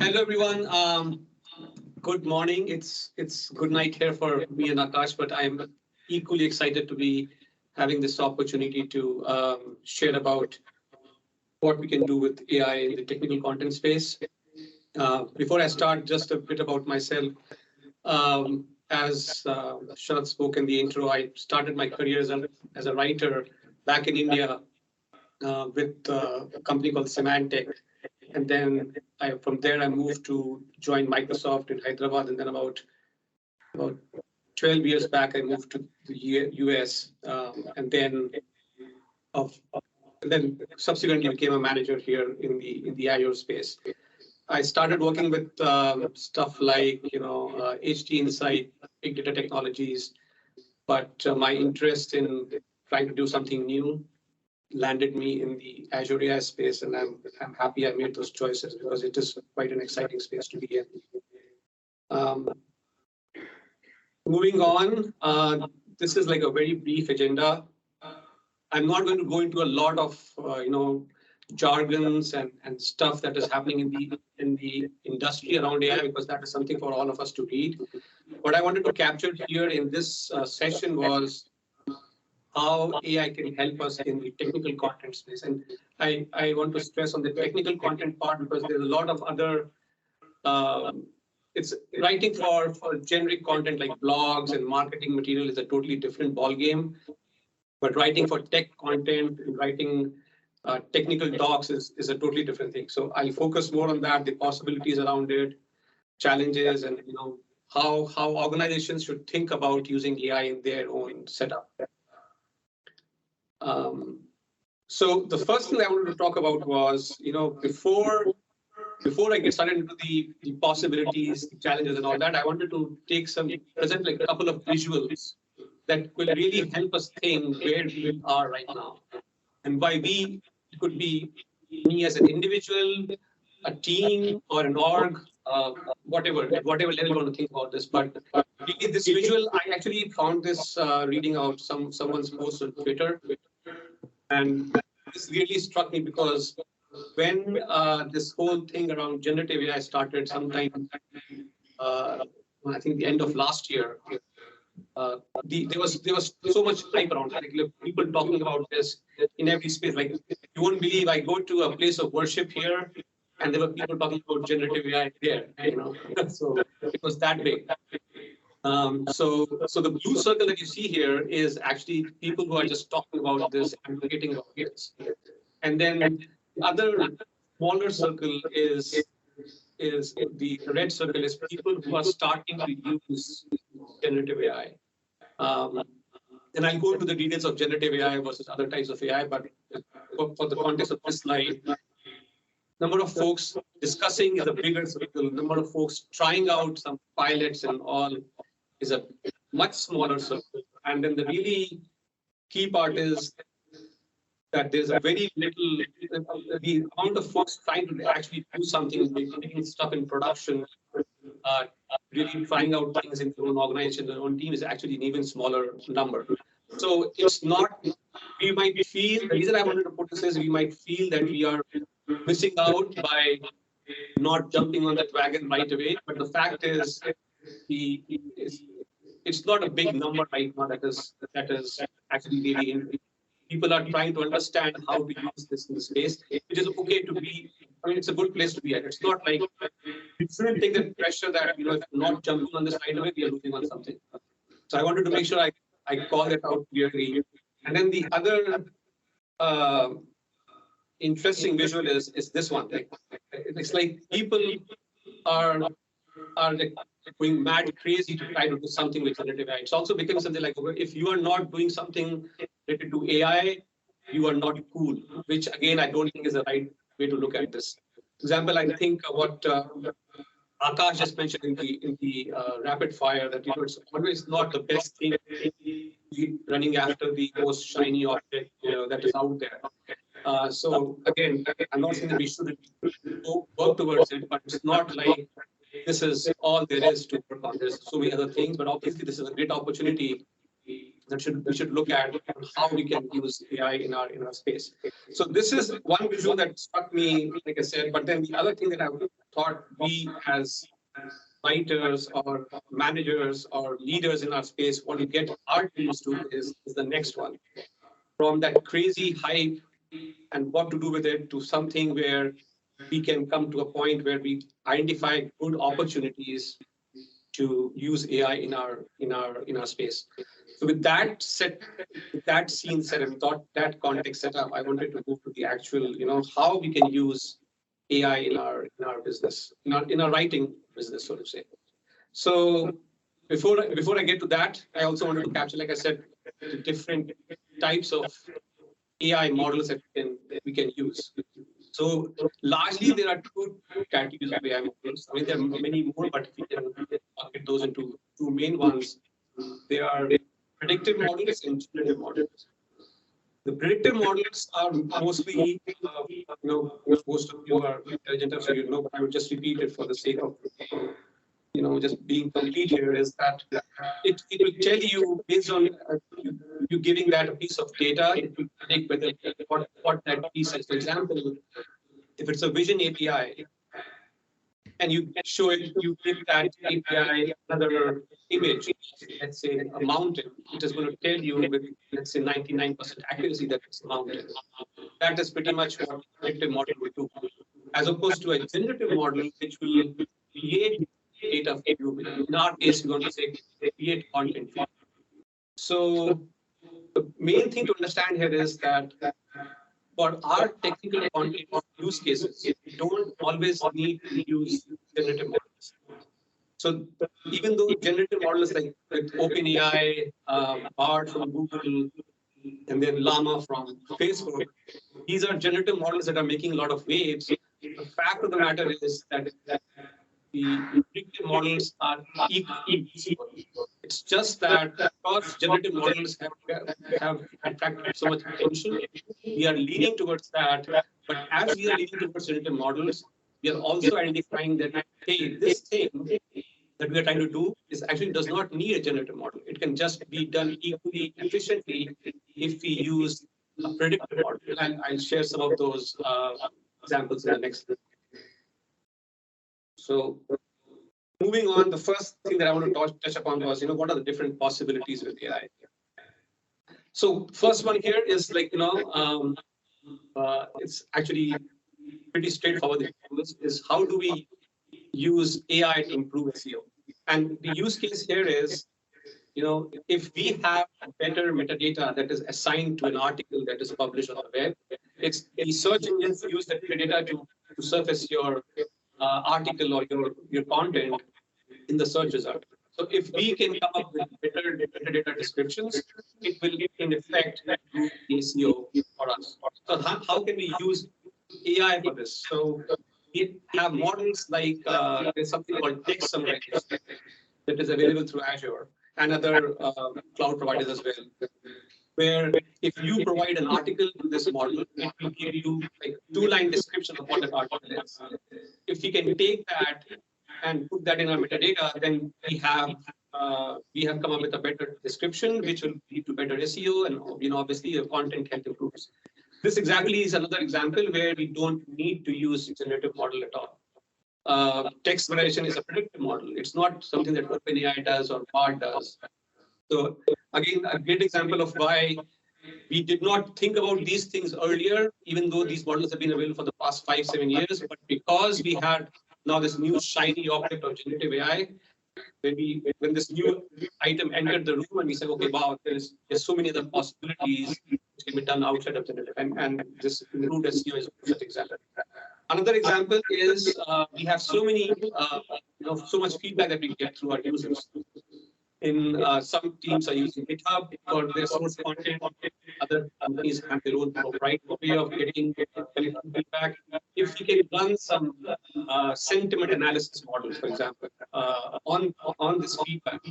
Hello, everyone. Good morning. It's good night here for me and Akash, but I'm equally excited to be having this opportunity to share about what we can do with AI in the technical content space. Before I start, just a bit about myself. As Sharad spoke in the intro, I started my career as a writer back in India with a company called Symantec. And then from there, I moved to join Microsoft in Hyderabad. And then about 12 years back, I moved to the US. Of, and then subsequently became a manager here in the Azure space. I started working with stuff like HT Insight, big data technologies, but my interest in trying to do something new landed me in the Azure AI space, and I'm happy I made those choices because it is quite an exciting space to be in. Um, Moving on, this is like a very brief agenda. I'm not going to go into a lot of jargons and stuff that is happening in the industry around AI because that is something for all of us to read. What I wanted to capture here in this session was how AI can help us in the technical content space. And I want to stress on the technical content part because there's a lot of other, it's writing for generic content like blogs and marketing material is a totally different ballgame. But writing for tech content and writing technical docs is a totally different thing. So I'll focus more on that, the possibilities around it, challenges, and how organizations should think about using AI in their own setup. So the first thing I wanted to talk about was, before I get started into the possibilities, the challenges, and all that, I wanted to present like a couple of visuals that will really help us think where we are right now and why it could be me as an individual, a team, or an org, whatever level you want to think about this. But really, this visual, I actually found this reading out someone's post on Twitter. And this really struck me because when this whole thing around generative AI started sometime, I think the end of last year, there was so much hype around it. Like, people talking about this in every space. Like, you won't believe I go to a place of worship here, and there were people talking about generative AI there. So it was that big. So the blue circle that you see here is actually people who are just talking about this, advocating about this. And then the other smaller circle is the red circle is people who are starting to use generative AI. And I'll go into the details of generative AI versus other types of AI, but for the context of this slide, number of folks discussing is a bigger circle. Number of folks trying out some pilots and all is a much smaller circle. And then the really key part is that there's a very little, the amount of folks trying to actually do something, making stuff in production, really trying out things in their own organization, their own team is actually an even smaller number. So it's not, we might feel, the reason I wanted to put this is we might feel that we are missing out by not jumping on that wagon right away. But the fact is, it's not a big number right now that is actually really in. People are trying to understand how to use this in the space. It is okay to be, it's a good place to be at. It's not like, you shouldn't take the pressure that, if you're not jumping on this right away, we are losing on something. So I wanted to make sure I call it out clearly. And then the other interesting visual is this one. It's like people are like going mad crazy to try to do something with generative AI. It's also becoming something like, if you are not doing something related to AI, you are not cool, which again, I don't think is the right way to look at this. For example, I think what Akash just mentioned in the rapid fire, that it's always not the best thing running after the most shiny object that is out there. So again, I'm not saying that we shouldn't work towards it, but it's not like this is all there is to work on. There's so many other things, but obviously this is a great opportunity we should look at how we can use AI in our space. So this is one visual that struck me, like I said. But then the other thing that I thought we as writers or managers or leaders in our space want to get our teams to is the next one. From that crazy hype and what to do with it to something where we can come to a point where we identify good opportunities to use AI in our space. So with that scene set, and that context set up, I wanted to move to the actual, how we can use AI in our business, in our writing business, so to say. So before I get to that, I also wanted to capture, like I said, the different types of AI models that we can use. So largely there are two categories of AI models. I mean, there are many more, but we can bucket those into two main ones. They are predictive models and generative models. The predictive models are mostly, most of you are intelligent, so but I would just repeat it for the sake of, just being complete here, is that it will tell you based on you giving that a piece of data, it will predict whether what that piece is. For example, if it's a vision API, and you show it, you give that API another image, let's say a mountain, it is going to tell you with, let's say, 99% accuracy that it's a mountain. That is pretty much what a predictive model will do, as opposed to a generative model, which will create data for you. In our case, we're going to say create content. So the main thing to understand here is that for our technical content use cases, we don't always need to use generative models. So even though generative models like with OpenAI, Bard from Google, and then Llama from Facebook, these are generative models that are making a lot of waves. The fact of the matter is that the predictive models are equally useful. It's just that because generative models have attracted so much attention, we are leaning towards that. But as we are leaning towards generative models, we are also identifying that, hey, this thing that we are trying to do is actually does not need a generative model. It can just be done equally efficiently if we use a predictive model. And I'll share some of those examples in the next. So moving on, the first thing that I want to touch upon was, what are the different possibilities with AI? So first one here is like, it's actually pretty straightforward. Is how do we use AI to improve SEO? And the use case here is, if we have better metadata that is assigned to an article that is published on the web, it's the search engines use that metadata to surface your article or your content in the search result. So if we can come up with better metadata descriptions, it will in effect improve SEO for us. So how can we use AI for this? So we have models like there's something called text summarization that is available through Azure and other cloud providers as well, where if you provide an article to this model, it will give you like 2-line description of what that article is. If we can take that and put that in our metadata, then we have come up with a better description, which will lead to better SEO, and obviously your content health improves. This exactly is another example where we don't need to use generative model at all. Text summarization is a predictive model. It's not something that OpenAI does or Bard does. So again, a great example of why we did not think about these things earlier, even though these models have been available for the past 5-7 years. But because we had now this new shiny object of generative AI, when this new item entered the room and we said, okay, wow, there's so many other possibilities which can be done outside of generative, and this improved SEO is such an example. Another example is we have so many, so much feedback that we get through our users. Some teams are using GitHub for their source content. Other companies have their own proprietary way of getting feedback. If we can run some sentiment analysis models, for example, on this feedback,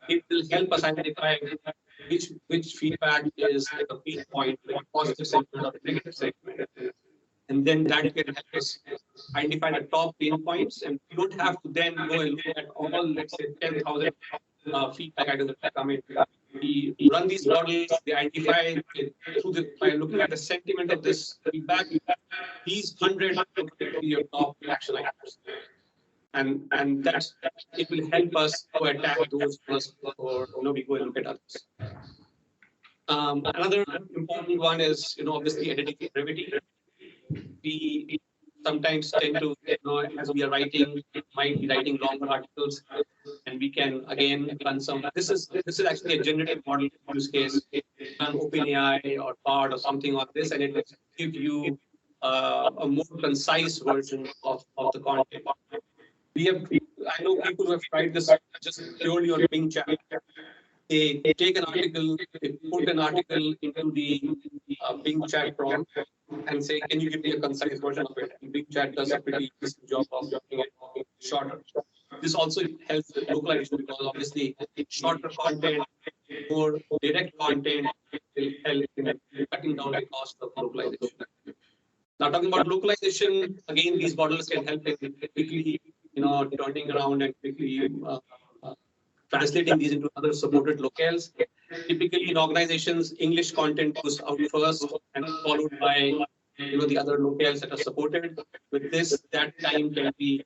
it will help us identify which feedback is like a peak point, like a positive sentiment or a negative sentiment. And then that can help us identify the top pain points, and we don't have to then go and look at all, let's say, 10,000 feedback items that come in. we run these models, they identify by looking at the sentiment of this feedback, these 100 could be your top action items. And that's, it will help us to attack those first before we go and look at others. Another important one is, obviously editing brevity. We sometimes tend to, as we are writing, might be writing longer articles, and we can again run some. This is actually a generative model use case. Run OpenAI or Bard or something on this, and it will give you a more concise version of the content. I know people who have tried this just purely on Bing Chat. They take an article, they put an article into the Bing Chat prompt and say, can you give me a concise version of it? And Bing Chat does a pretty decent job of making it shorter. This also helps with localization because obviously shorter content, more direct content will help in cutting down the cost of localization. Now, talking about localization, again, these models can help in quickly, turning around and quickly translating these into other supported locales. Typically, in organizations, English content goes out first and followed by the other locales that are supported. With this, that time can be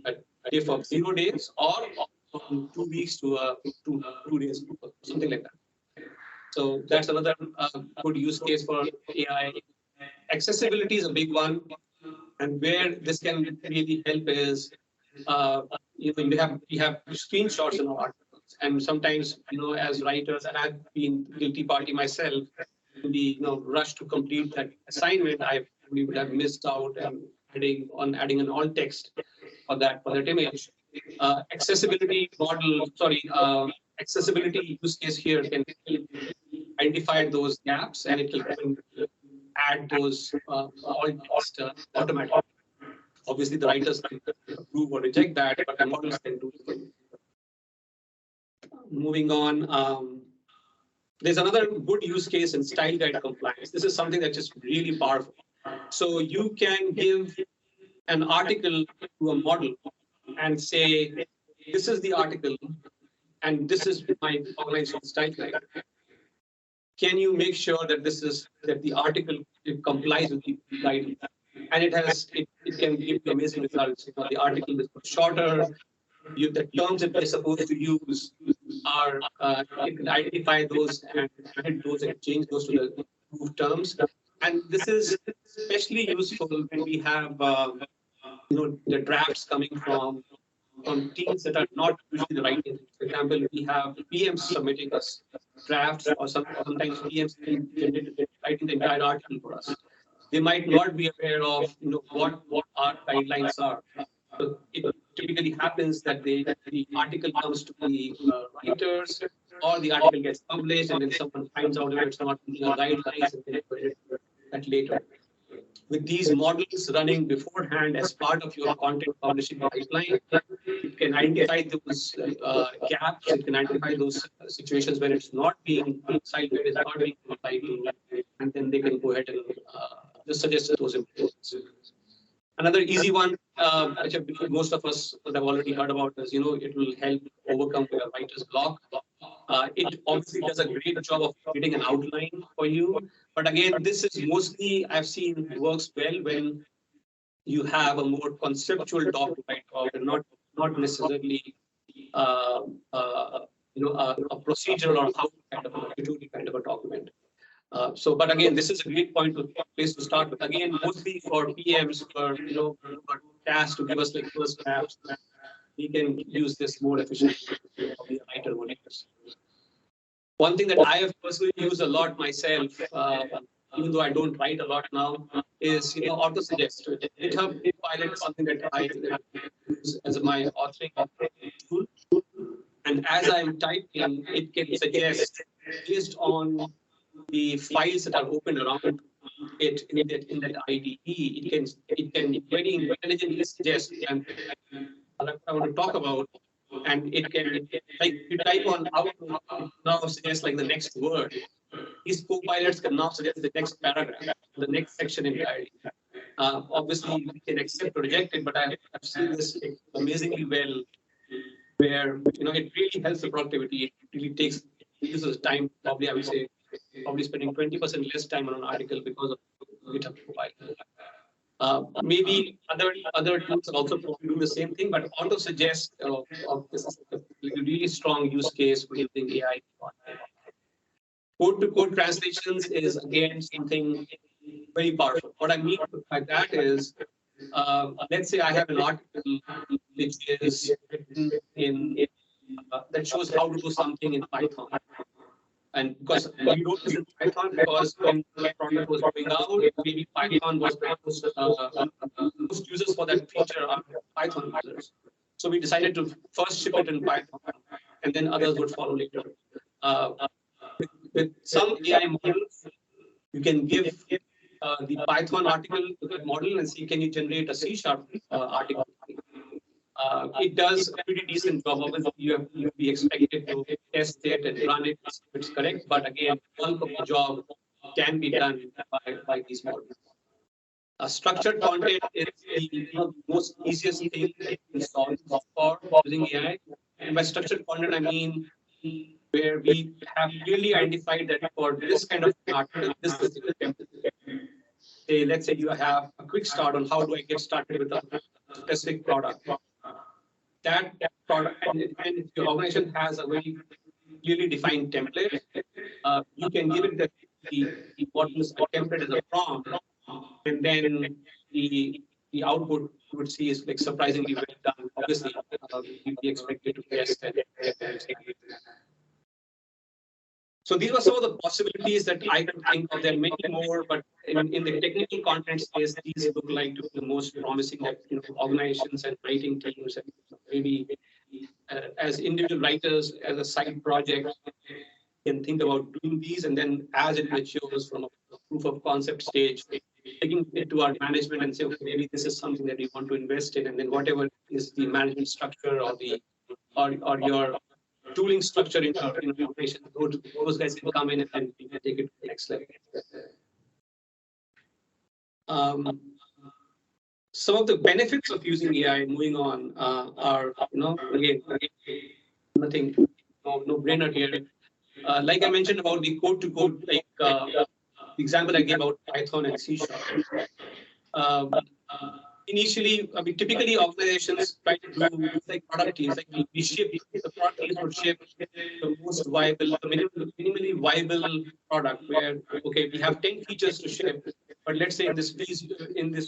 a diff of 0 days or from 2 weeks to 2 days, something like that. So that's another good use case for AI. Accessibility is a big one, and where this can really help is we have screenshots in our articles, and sometimes as writers, and I've been guilty party myself, in the rush to complete that assignment, we would have missed out and adding an alt text for that image. Accessibility use case here can identify those gaps, and it will add those alt text automatically. Obviously, the writers can approve or reject that, but the models can do it. Moving on, there's another good use case in style guide compliance. This is something that's just really powerful. So you can give an article to a model and say, this is the article, and this is my organization style guide. Can you make sure that the article complies with the guidelines? And it can give you amazing results. The article is shorter. The terms that they're supposed to use are you can identify those and edit those and change those to the approved terms. And this is especially useful when we have the drafts coming from teams that are not usually the right teams. For example, we have PMs submitting us drafts, or sometimes PMs writing the entire article for us. They might not be aware of what our guidelines are. So it typically happens that the article comes to the writers, or the article gets published, and then someone finds out that it's not meeting our guidelines, and they put it that later. With these models running beforehand as part of your content publishing pipeline, it can identify those gaps. It can identify those situations where it's not being cited, it's not being applied to, and then they can go ahead and just suggest those improvements. Another easy one, which most of us have already heard about, is it will help overcome your writer's block. It obviously does a great job of creating an outline for you. But again, this is mostly, I've seen, works well when you have a more conceptual document, or not necessarily a procedure or how kind of a document. But again, this is a great place to start with. Again, mostly for PMs, for tasks to give us like first drafts, we can use this more efficiently for the writer monitors. One thing that I have personally used a lot myself, even though I don't write a lot now, is auto-suggest. GitHub Copilot is something that I use as my authoring tool. And as I'm typing, it can suggest based on the files that are open around it in that IDE. It can very intelligently suggest and I want to talk about, and it can, like, you type on out now suggest like the next word. These co-pilots can now suggest the next paragraph, the next section in the IDE. Obviously, we can accept or reject it, but I've seen this amazingly well, where it really helps the productivity. It really takes reduces time. Probably, I would say, probably spending 20% less time on an article because of GitHub profile. Maybe other tools are also doing the same thing, but auto suggest this is a really strong use case for using AI. Code to code translations is again something very powerful. What I mean by that is, let's say I have an article which is written in that shows how to do something in Python. And because we wrote this in Python because when the product was going out, maybe Python was most users for that feature are Python users. So we decided to first ship it in Python, and then others would follow later. With some AI models, you can give the Python article to the model and see, can you generate a C# article? It does a pretty decent job. Obviously, you have to be expected to test it and run it if it's correct. But again, bulk of the job can be done by these models. Structured content is the most easiest thing to install for using AI. And by structured content, I mean where we have clearly identified that for this kind of article, this is the template. Say, let's say you have a quick start on how do I get started with a specific product. That product, and if your organization has a very clearly defined template, you can give it what is a template as a prompt, and then the output you would see is like surprisingly well done. Obviously, you'd be expected to test it. So these were some of the possibilities that I can think of. There are many more, but in the technical content space, these look like to be the most promising that organizations and writing teams and maybe as individual writers as a side project can think about doing these, and then as it matures from a proof of concept stage, taking it to our management and say, okay, maybe this is something that we want to invest in, and then whatever is the management structure or the or your tooling structure in our organization, those guys can come in and take it to the next level. Some of the benefits of using AI, moving on, are again nothing, no brainer here. Like I mentioned about the code to code, like the example I gave about Python and C#. Initially, I mean, typically organizations try to do like product teams, like we ship, the product teams would ship the most viable, the minimally viable product where, okay, we have 10 features to ship, but let's say in this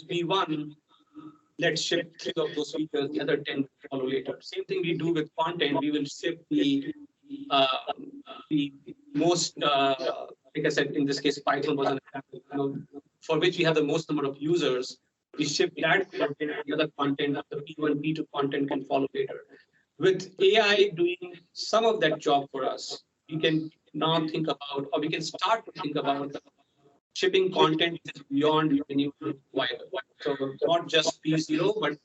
V1, let's ship 3 of those features, the other 10 follow later. Same thing we do with content, we will ship the most, like I said, in this case, Python was an example, for which we have the most number of users. We ship that content, the other content, the P1, P2 content can follow later. With AI doing some of that job for us, we can now think about, or we can start to think about shipping content which is beyond minimum viable. So not just P0, but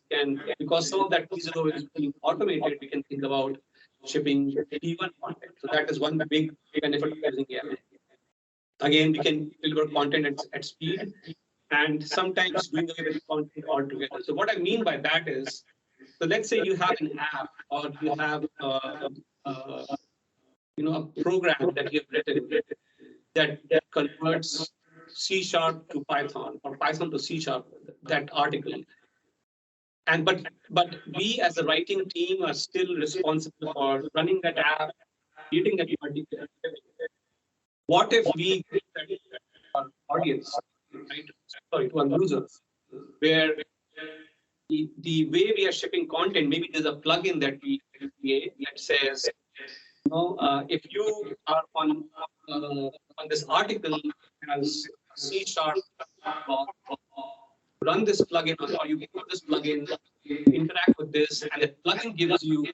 because some of that P0 is being automated, we can think about shipping P1 content. So that is one big benefit of using AI. Again, we can deliver content at speed, and sometimes doing away with content altogether. So what I mean by that is, so let's say you have an app or you have a program that you have written that converts C# to Python or Python to C#, that article. And but we as a writing team are still responsible for running that app, creating that article. What if we give that our audience, right? Sorry, to our users, where the way we are shipping content, maybe there's a plugin that we create that says, if you are on this article as C# run this plugin, or you can put this plugin, interact with this, and the plugin gives you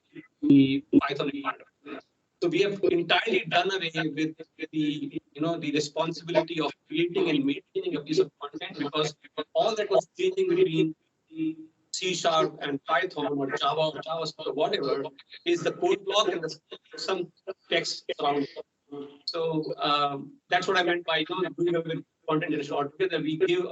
the Python environment. So we have entirely done away with the the responsibility of creating and maintaining a piece of content, because all that was changing between C# and Python or Java or JavaScript or whatever is the code block and some text around it. So that's what I meant by doing away with content generation altogether. We give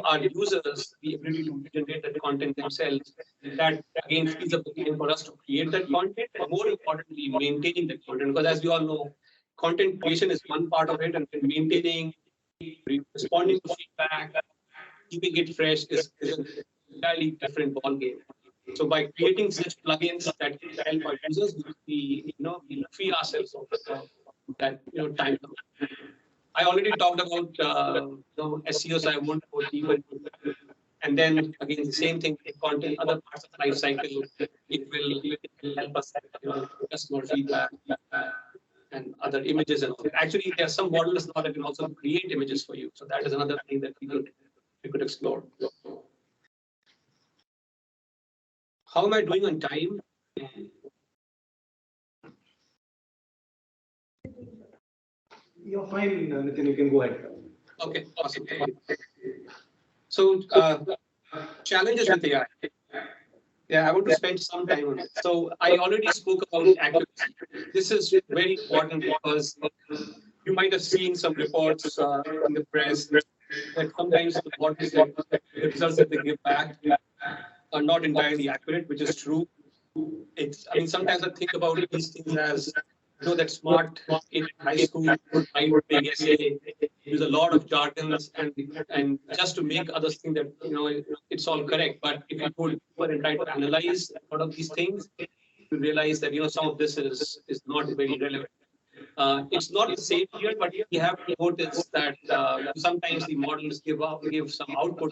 our users the ability to generate that content themselves. That again speeds up the game for us to create that content, but more importantly, maintaining that content. Because as we all know, content creation is one part of it, and maintaining, responding to feedback, keeping it fresh is an entirely different ballgame. So by creating such plugins that can help our users, we free ourselves of that time. I already talked about SEO, so I won't go deeper into that. And then again, the same thing with content, other parts of the life cycle, it will help us, customer feedback and other images and all. Actually, there are some models now that can also create images for you. So that is another thing that we could explore. How am I doing on time? You're fine, Nitin, you can go ahead. Okay, awesome. So challenges with AI. Yeah, I want to spend some time on it. So I already spoke about accuracy. This is very important because you might have seen some reports in the press that sometimes the models the results that they give back are not entirely accurate, which is true. I mean, sometimes I think about these things as, that smart in high school would write a big essay, use a lot of jargons, and just to make others think that it's all correct. But if you go deeper and try to analyze a lot of these things, you realize that some of this is not very relevant. It's not the same here, but we have noticed that sometimes the models give some output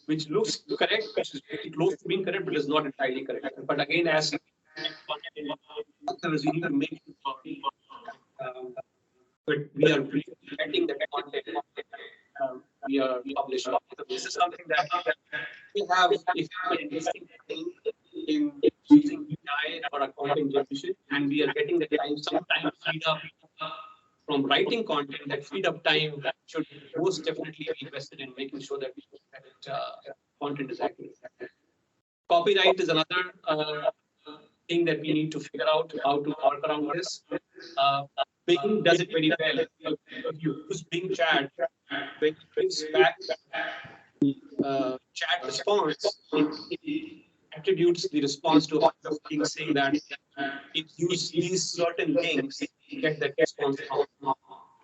which looks correct, which is very close to being correct, but is not entirely correct. But again, as we need to make but we are getting that content we are publishing. So this is something that we have, if you have an interesting thing in using AI for our content generation, and we are getting the time, some time freed up from writing content, that freed up time should most definitely be invested in making sure that content is accurate. Copyright is another thing that we need to figure out how to work around this. Bing does it very well. If you use Bing Chat, when it gives back chat response, it attributes the response to a thing, saying that it uses these certain links to get that response from.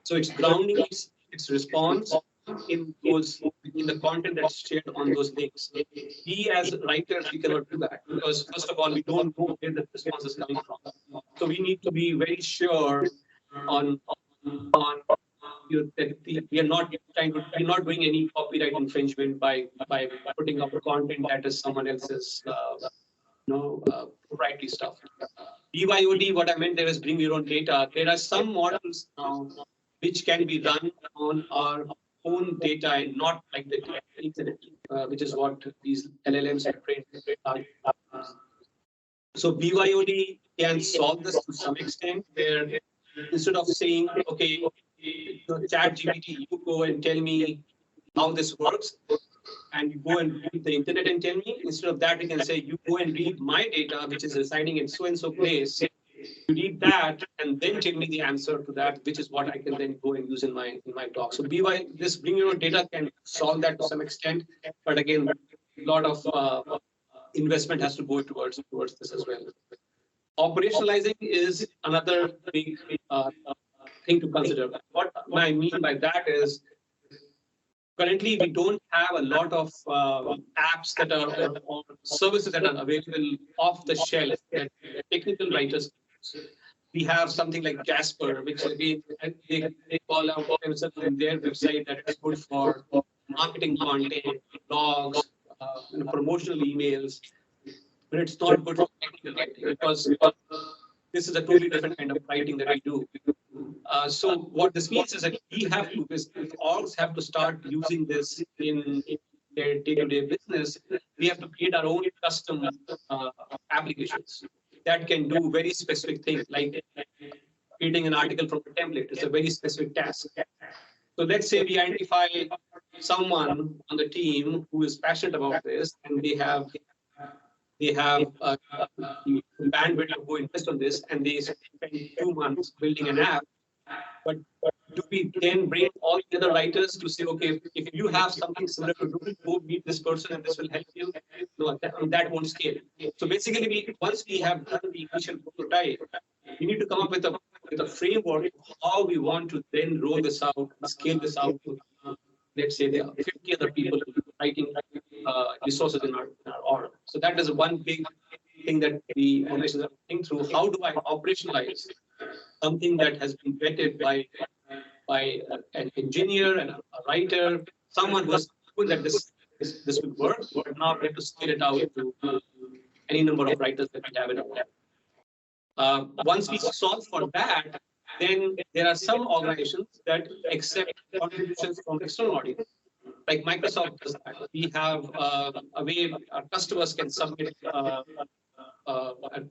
So it's grounding its response in the content that's shared on those links. We as writers, we cannot do that because first of all, we don't know where the response is coming from. So we need to be very sure on that we are not doing any copyright infringement by putting up content that is someone else's proprietary stuff. BYOD, what I meant there is bring your own data. There are some models now which can be run on our own data and not like the internet, which is what these LLMs are trained. So BYOD can solve this to some extent, where instead of saying, okay, ChatGPT, you go and tell me how this works, and you go and read the internet and tell me. Instead of that, we can say, you go and read my data, which is residing in so-and-so place. You read that and then tell me the answer to that, which is what I can then go and use in my talk. So this bring your own data can solve that to some extent, but again, a lot of investment has to go towards this as well. Operationalizing is another big thing to consider. What I mean by that is, currently we don't have a lot of apps that are or services that are available off the shelf that technical writers use. We have something like Jasper, which again they call out themselves in their website that is good for marketing content, blogs, promotional emails, but it's not good for technical writing because this is a totally different kind of writing that we do. So what this means is that orgs have to start using this in their day-to-day business. We have to create our own custom applications that can do very specific things, like creating an article from a template. It's a very specific task. So let's say we identify someone on the team who is passionate about this, and they have bandwidth to go invest on this, and they spend 2 months building an app. But do we then bring all the other writers to say, okay, if you have something similar to do, go meet this person and this will help you? No, that won't scale. So basically, once we have done the initial prototype, we need to come up with a with a framework of how we want to then roll this out, scale this out to, let's say, there are 50 other people writing resources in our org. So that is one big thing that the organizations are thinking through. How do I operationalize something that has been vetted by an engineer and a writer, someone who has proven that this will work, but now we have to scale it out to any number of writers that we have in our lab. Once we solve for that, then there are some organizations that accept contributions from external audience. Like Microsoft does that. We have a way our customers can submit an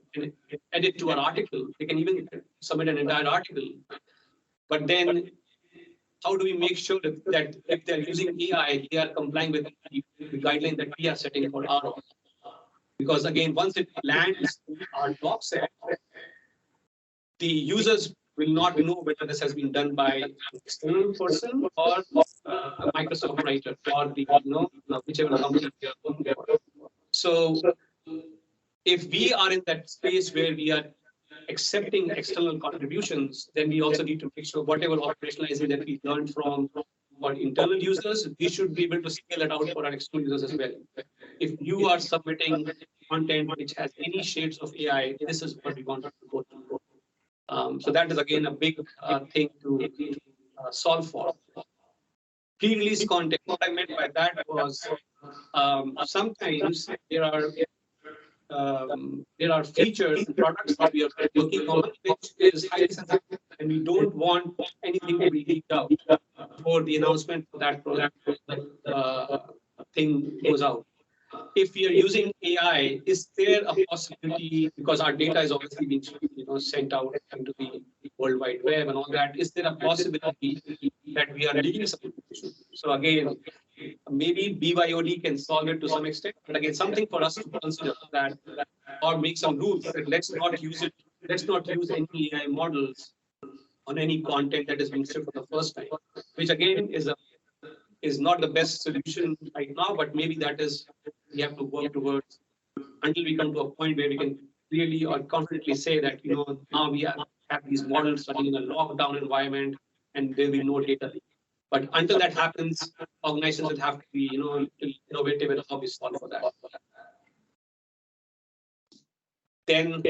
edit to an article. They can even submit an entire article. But then how do we make sure that if they're using AI, they are complying with the guideline that we are setting for our org? Because again, once it lands our doc set, the users will not know whether this has been done by an external person or a Microsoft writer or the whichever company we are working for. So if we are in that space where we are accepting external contributions, then we also need to make sure whatever operationalizing that we learned from our internal users, we should be able to scale it out for our external users as well. If you are submitting content which has any shades of AI, this is what we want to go to. So that is again a big thing to solve for. Pre-release content. What I meant by that was sometimes there are features and products that we are working on which is highly sensitive, and we don't want anything to be leaked out before the announcement for that product thing goes out. If we are using AI, is there a possibility, because our data is obviously being sent out into the World Wide Web and all that, is there a possibility that we are leaking some information? So again, maybe BYOD can solve it to some extent, but again, something for us to consider that, or make some rules that let's not use any AI models on any content that is being shared for the first time, which again is not the best solution right now, but maybe that is we have to work towards until we come to a point where we can really or confidently say that now we have these models running in a lockdown environment and there will be no data leak. But until that happens, organizations will have to be innovative and how we solve for that. Then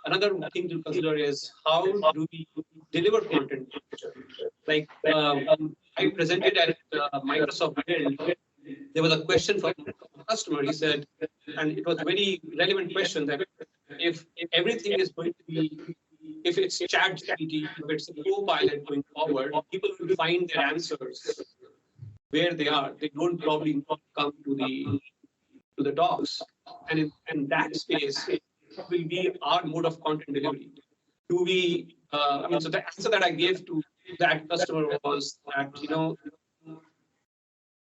another thing to consider is how do we deliver content? Like I presented at Microsoft Build, there was a question from a customer. He said, and it was a very relevant question, that if everything is going to be, if it's ChatGPT, if it's a Copilot going forward, people will find their answers where they are. They don't probably come to the docs. And in that space, it will be our mode of content delivery. Do we, so the answer that I gave to that customer was that,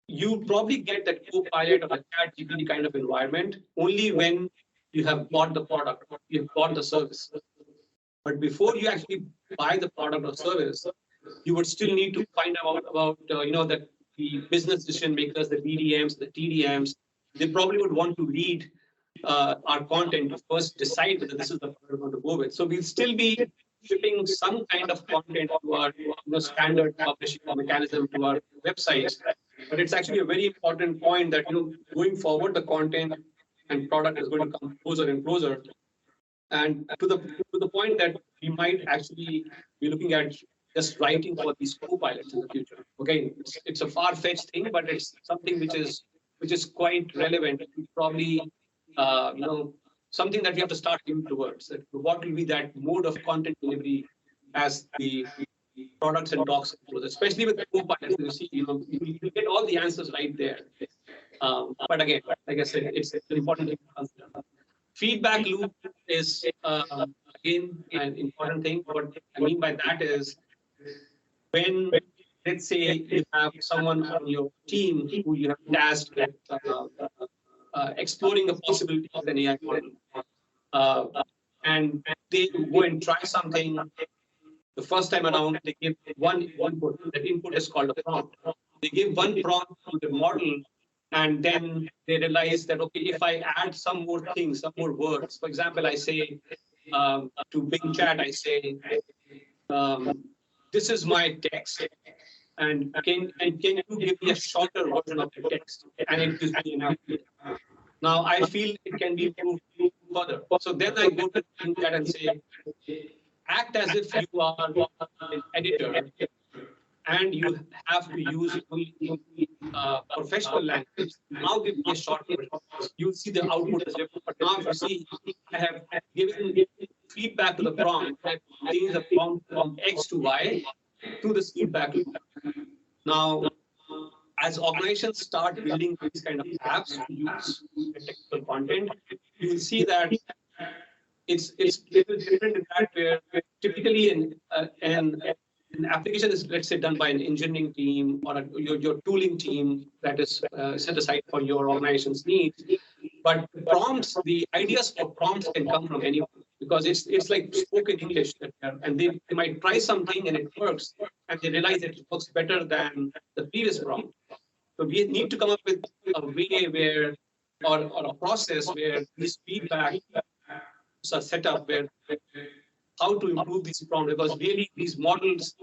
you probably get that Copilot or a ChatGPT kind of environment only when you have bought the product, you've bought the service. But before you actually buy the product or service, you would still need to find out about that the business decision makers, the BDMs, the TDMs, they probably would want to read our content to first decide whether this is the product we want to go with. So we'll still be shipping some kind of content to our standard publishing mechanism to our websites. But it's actually a very important point that going forward, the content and product is going to come closer and closer. And to the point that we might actually be looking at just writing for these co-pilots in the future. Okay, it's a far-fetched thing, but it's something which is quite relevant. Probably, something that we have to start aiming towards. That what will be that mode of content delivery as the products and docs, especially with co-pilots. You see, you get all the answers right there. But again, like I said, it's an important thing to consider. Feedback loop is again an important thing. What I mean by that is when, let's say, you have someone on your team who you have tasked with exploring the possibility of an AI model, and they go and try something. The first time around, they give one input. That input is called a prompt. They give one prompt to the model, and then they realize that, okay, if I add some more things, some more words, for example, I say, to Bing Chat, I say, this is my text, and can you give me a shorter version of the text? And it gives me an output. Now I feel it can be improved further. So then I go to Bing Chat and say, act as if you are an editor and you have to use only professional language. Now give me a short version. You'll see the output is different. But now if you see, I have given feedback to the prompt. I changed the prompt from X to Y to this feedback loop. Now, as organizations start building these kind of apps to use technical content, you will see that it's little different in that where typically an application is, let's say, done by an engineering team or your tooling team that is set aside for your organization's needs. But prompts, the ideas for prompts can come from anyone because it's like spoken English, and they might try something and it works, and they realize it works better than the previous prompt. So we need to come up with a way where, or a process where this feedback are set up where how to improve these prompts, because really these models,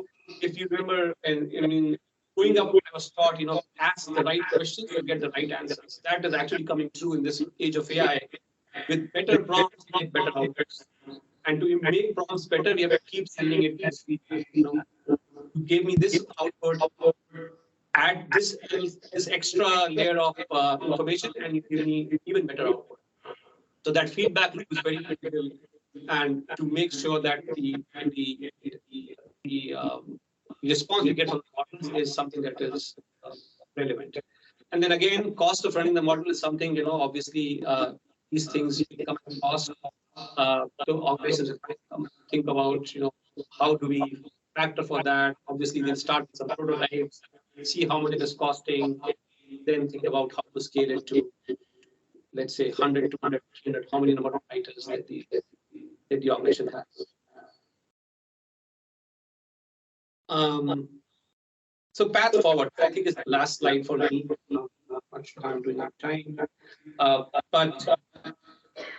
if you remember, and I mean, growing up, I was taught, ask the right questions to get the right answers. That is actually coming true in this age of AI. With better prompts, you get better outputs. And to make prompts better, we have to keep sending it as feedback. You gave me this output, add this extra layer of information, and you give me even better output. So that feedback loop is very critical, and to make sure that the response you get from the models is something that is relevant. And then again, cost of running the model is something, obviously these things become a cost. So organizations think about, how do we factor for that? Obviously, they'll start with some prototypes, see how much it is costing, then think about how to scale it to, let's say, 100, 200, 300, how many number of writers that the organization has. So path forward, I think is the last slide for me. Not much time, doing our time. But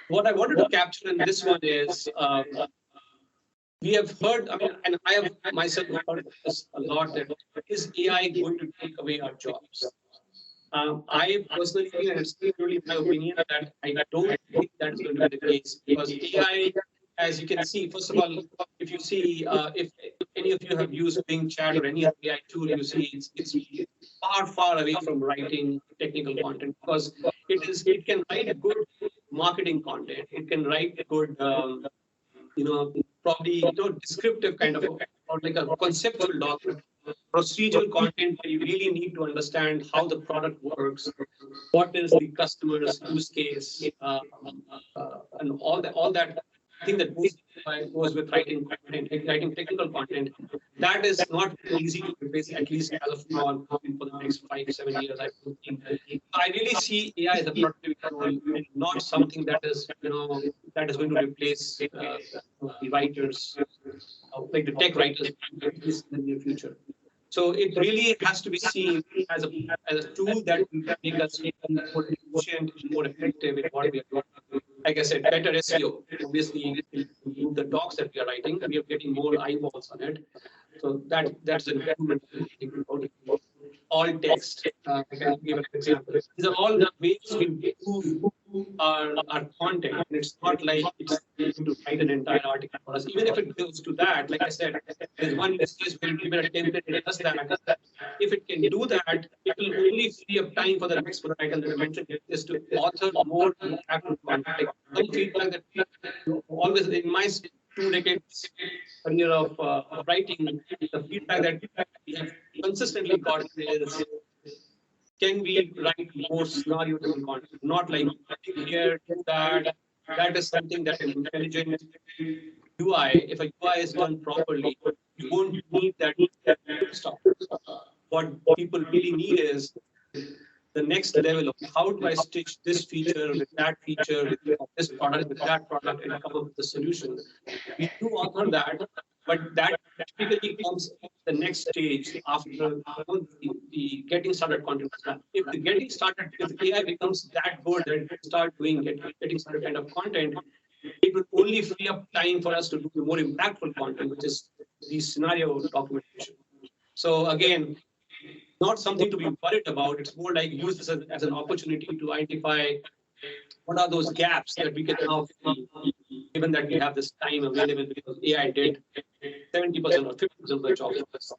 what I wanted to capture in this one is, we have heard, and I have myself heard this a lot, that is AI going to take away our jobs? I personally feel, and it's purely my opinion, that I don't think that's going to be the case, because AI, as you can see, first of all, if you see, if any of you have used Bing Chat or any other AI tool, you see it's far, far away from writing technical content, because it can write good marketing content, it can write good, probably descriptive kind of, or like a conceptual document. Procedural content where you really need to understand how the product works, what is the customer's use case, and all that thing that goes with writing content, writing technical content. That is not easy to replace, at least as of now, for the next 5-7 years. I think. I really see AI as a productivity tool, and not something that is, that is going to replace the writers, like the tech writers, at least in the near future. So it really has to be seen as a tool that will make us more efficient, more effective in what we are doing. Like I said, better SEO. Obviously, improve the docs that we are writing, we are getting more eyeballs on it. So that's an improvement. All text. I can give an example. These are all the ways we improve our content. And it's not like it's going to write an entire article for us. Even if it goes to that, like I said, there's one use case where give it a template, it does that. If it can do that, it will only free up time for the next prototype that I mentioned, is to author more active content. Some feedback that always in my 2 decades career of writing, the feedback that we have consistently got is, can we write more scenario-driven content? Not like here, that. That is something that an intelligent UI, if a UI is done properly, you won't need that stuff. What people really need is the next level of how do I stitch this feature with that feature, with this product, with that product, and come up with a solution. We do author that, but that typically comes the next stage after the getting started content. If the AI becomes that good that it start doing getting started kind of content, it will only free up time for us to do the more impactful content, which is the scenario documentation. So again, not something to be worried about. It's more like use this as an opportunity to identify what are those gaps that we can now fill, given that we have this time available because AI did 70% or 50% of the job for us.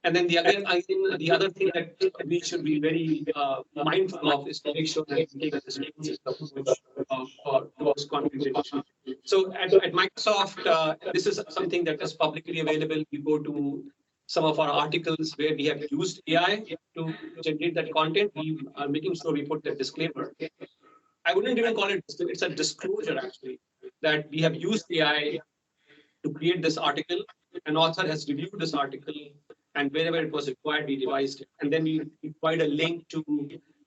And then the other thing that we should be very mindful of is to make sure that we take a responsive approach towards content generation. So at Microsoft, this is something that is publicly available. We go to some of our articles where we have used AI to generate that content. We are making sure we put the disclaimer. I wouldn't even call it, it's a disclosure actually, that we have used AI to create this article. An author has reviewed this article, and wherever it was required, we revised it. And then we provide a link to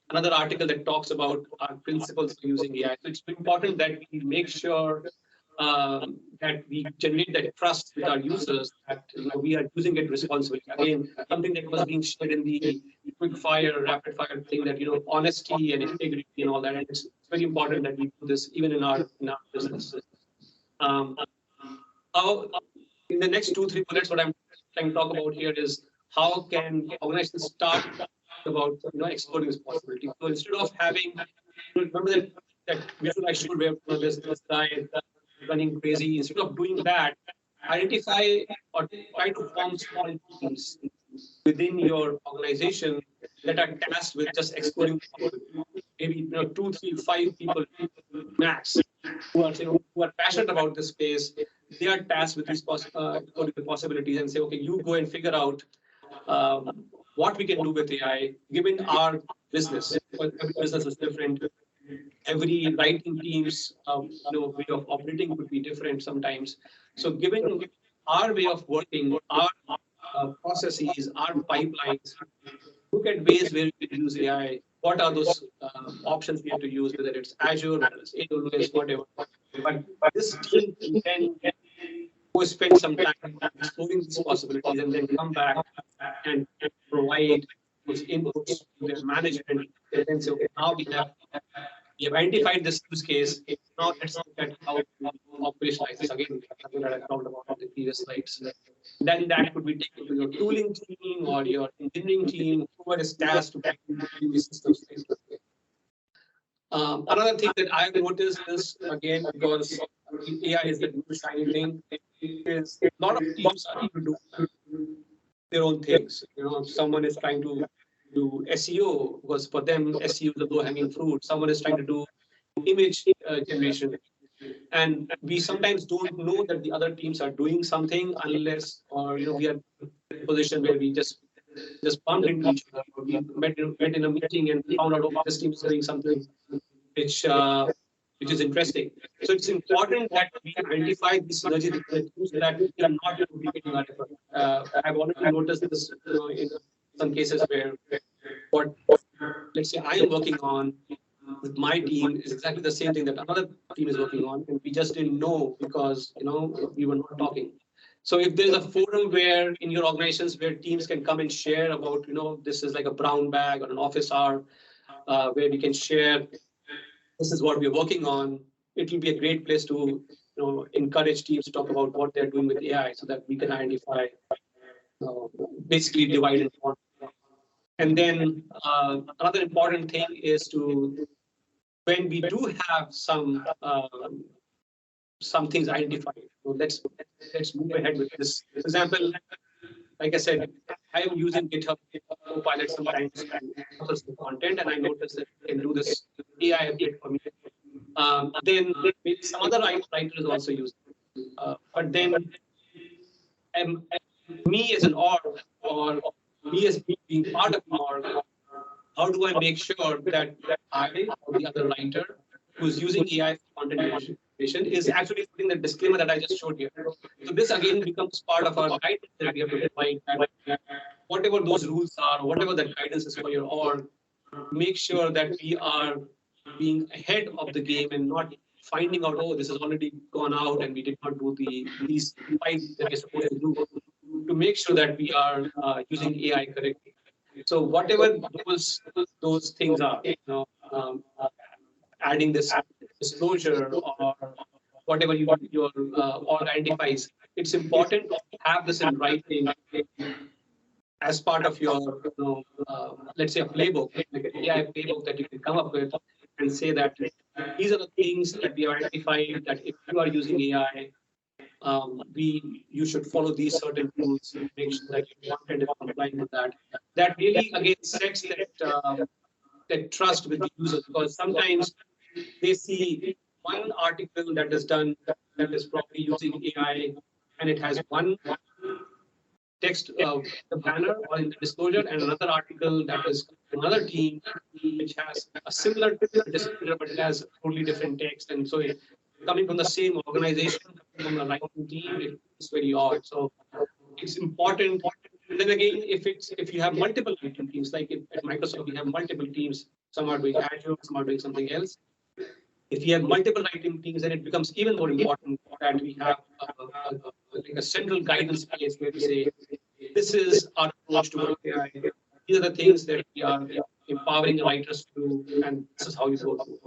another article that talks about our principles for using AI. So it's important that we make sure that we generate that trust with our users, that we are using it responsibly. Again, something that was being shared in the quick fire, rapid fire thing, that honesty and integrity and all that. And it's very important that we do this even in our business. In the next 2-3 minutes, what I'm trying to talk about here is how can organizations start about exploring this possibility. So instead of having, remember that visual I showed where there's this guy running crazy. Instead of doing that, identify or try to form small teams within your organization that are tasked with just exploring maybe 2, 3, 5 people max who are passionate about this space. They are tasked with these possibilities and say, okay, you go and figure out what we can do with AI given our business. Every business is different. Every writing team's way of operating could be different sometimes. So given our way of working, our processes, our pipelines, look at ways where we can use AI. What are those options we have to use, whether it's Azure, whether it's AWS, whatever. But this team can go spend some time exploring these possibilities and then come back and provide those inputs to their management and then say, okay, now we have identified this use case. Now let's look at how we operationalize this. Again, something that I talked about on the previous slides. Then that could be taken to your tooling team or your engineering team, whoever is tasked to do these systems. Another thing that I've noticed is, again, because AI is the new shiny thing, is a lot of teams are trying to do their own things. Someone is trying to do SEO, because for them, SEO is the low-hanging fruit. Someone is trying to do image generation. And we sometimes don't know that the other teams are doing something unless, or we are in a position where we just bumped into each other. We met in a meeting and found out, oh, this team is doing something which is interesting. So it's important that we identify these synergy so that we are not duplicating our effort. I've already noticed this in some cases where what let's say I am working on with my team is exactly the same thing that another team is working on, and we just didn't know because we were not talking. So if there's a forum where in your organizations where teams can come and share about this is like a brown bag or an office hour where we can share this is what we're working on, it will be a great place to encourage teams to talk about what they're doing with AI so that we can identify basically divide and conquer. And then another important thing is to, when we do have some things identified, so let's move ahead with this. For example, like I said, I am using GitHub Copilot sometimes to process the content, and I notice that it can do this AI update for me. Then some other writers also use it. But then me as an org, or me as being part of an org, how do I make sure that I or the other writer who's using AI for content generation is actually putting the disclaimer that I just showed here. So this again becomes part of our guidance that we have to provide. Whatever those rules are, whatever that guidance is for your org, make sure that we are being ahead of the game and not finding out, oh, this has already gone out and we did not do these 5 that we're supposed to do, to make sure that we are using AI correctly. So whatever those things are, adding this disclosure or whatever your org identifies. It's important to have this in writing as part of your, let's say a playbook, like an AI playbook that you can come up with and say that these are the things that we have identified that if you are using AI, you should follow these certain rules and make sure that your content is complying with that. That really again sets that trust with the user, because sometimes they see one article that is done that is probably using AI and it has one text, the banner or in the disclosure, and another article that is another team which has a similar disclosure but it has totally different text. And so coming from the same organization, from the writing team, it's very odd. So it's important. And then again, if you have multiple writing teams, like at Microsoft, we have multiple teams. Some are doing Azure, some are doing something else. If you have multiple writing teams, then it becomes even more important that we have like a central guidance place where we say, this is our approach to AI. These are the things that we are empowering writers to do, and this is how you go through.